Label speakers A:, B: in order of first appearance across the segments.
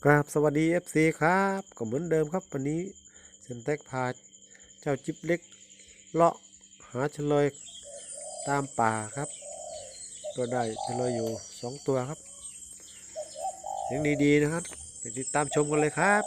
A: ครับสวัสดี FC ครับก็เหมือนเดิมครับวันนี้เซนเต็กพาเจ้าจิ๊บเล็กเลาะหาเฉลยตามป่าครับก็ได้เฉลยอยู่2 ตัวครับเสียงดีๆนะครับไปติดตามชมกันเลยครับ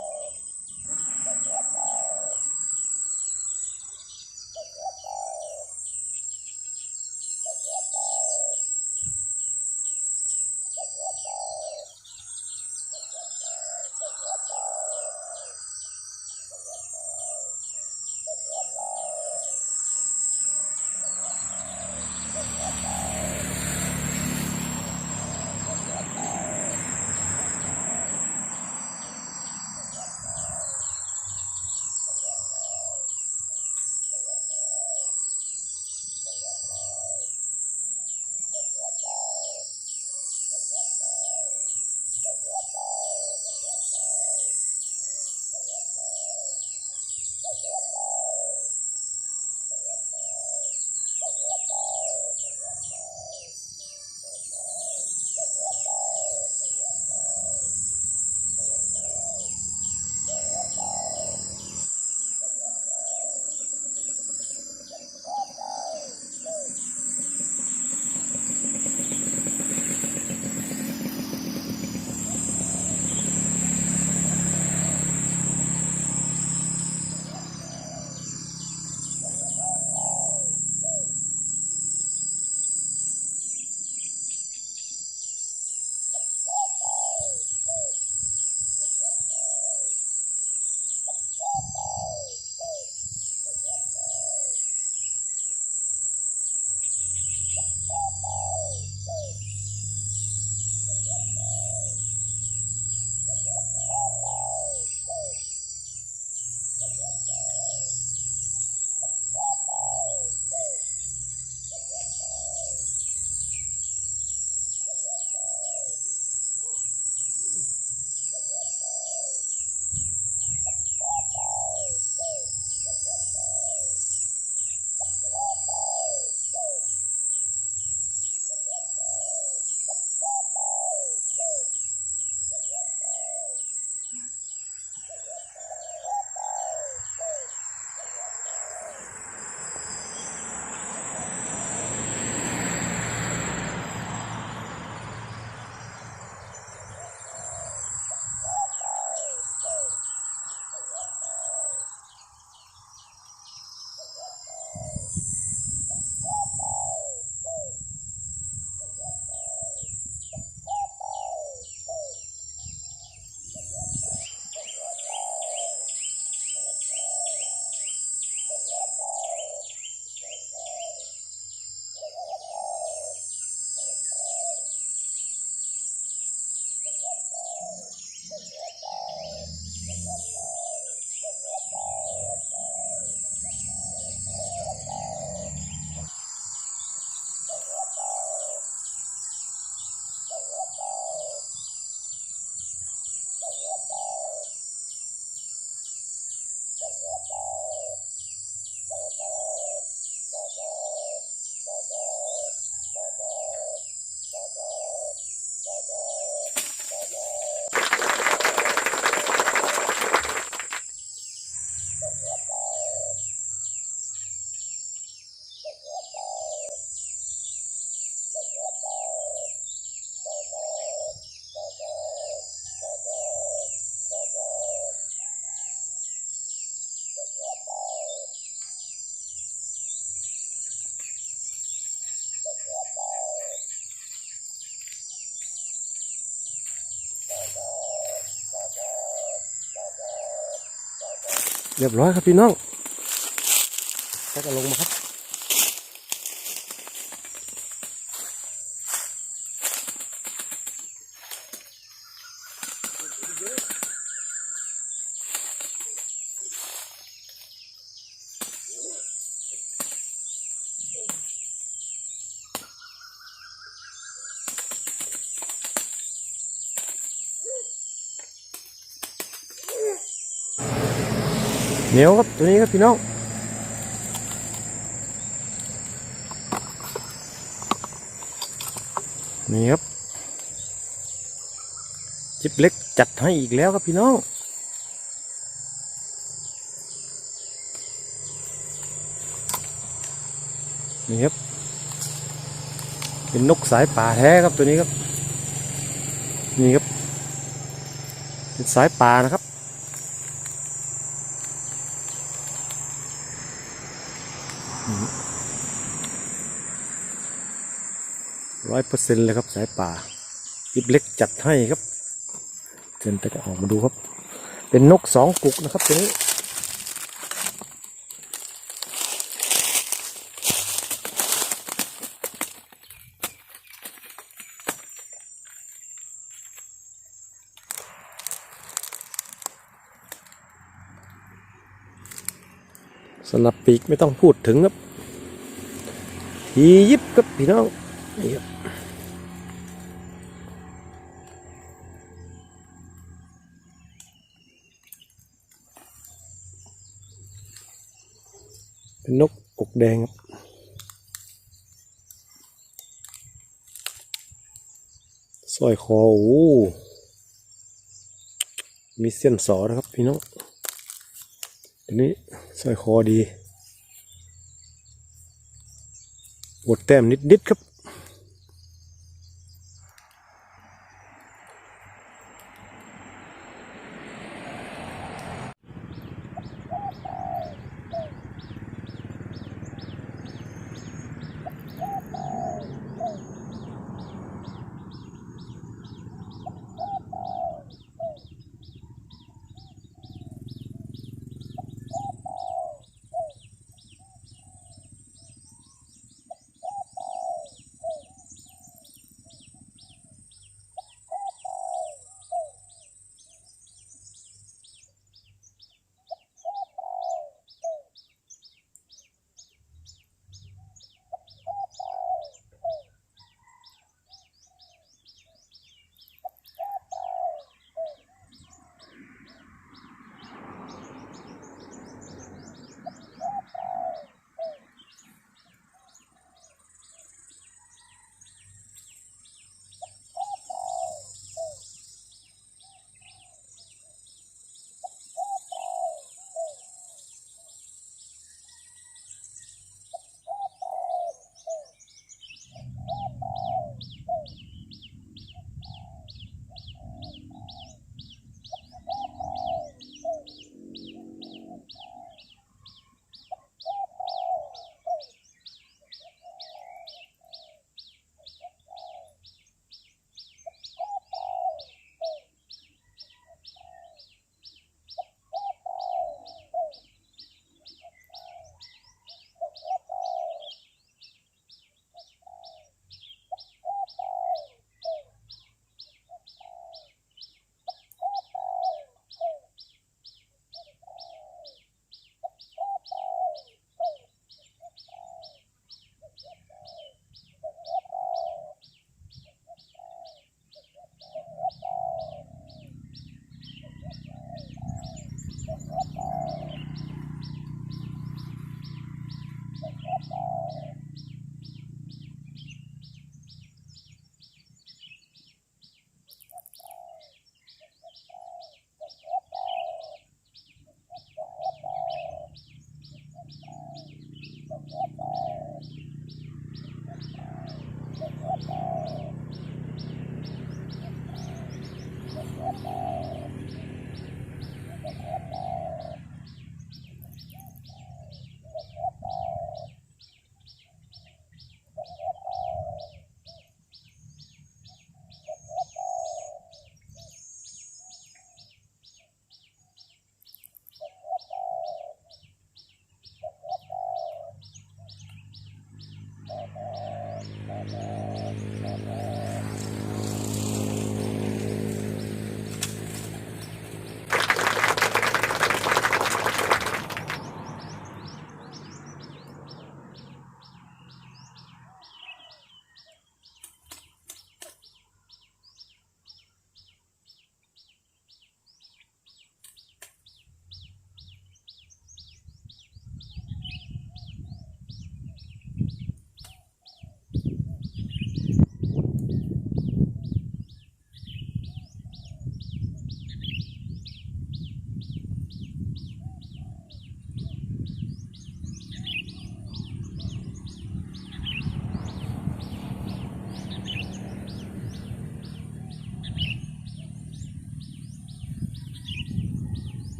A: เรียบร้อยครับพี่น้องก็จะลงมาครับเหนียวครับตัวนี้ครับพี่น้องนี่ครับ จิ๊บเล็กจัดให้อีกแล้วครับพี่น้องนี่ครับเป็นนกสายป่าแท้ครับตัวนี้ครับนี่ครับเป็นสายป่านะครับ100%เลยครับสายป่าจิ๊บเล็กจัดให้ครับเชิญไปออกมาดูครับเป็นนก2 กุกนะครับตัวนี้สนับปีกไม่ต้องพูดถึงครับทียิบครับพี่น้องนี่ครับเป็นนกอกแดงครับสร้อยคอโอ้มีเส้นสอนะครับพี่น้องตัวนี้สร้อยคอดีหมดแต้มนิดครับ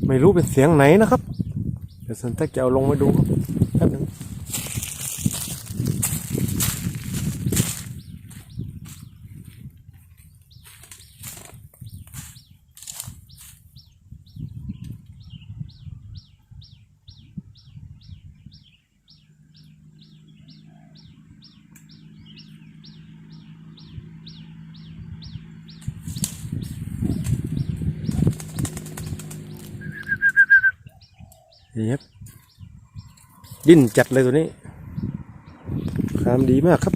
A: ไม่รู้เป็นเสียงไหนนะครับเดี๋ยวสันแตกจะเอาลงมาดูครับแป๊บนึงนี่ครับดิ้นจัดเลยตัวนี้คามดีมากครับ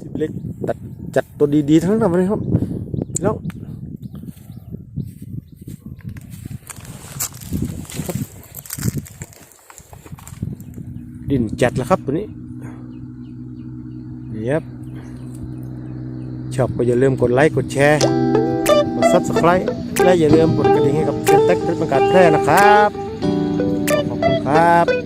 A: จิบเล็กตัดจัดตัวดีๆทั้งนั้นเลยครับแล้วดิ้นจัดแล้วครับตัวนี้นี่ครับชอบก็อย่าลืมกดไลค์กดแชร์กด Subscribe และอย่าลืมกดกระดิ่งให้กับเซนเต็กเพื่อเป็นการแพร่นะครับขอบคุณครับ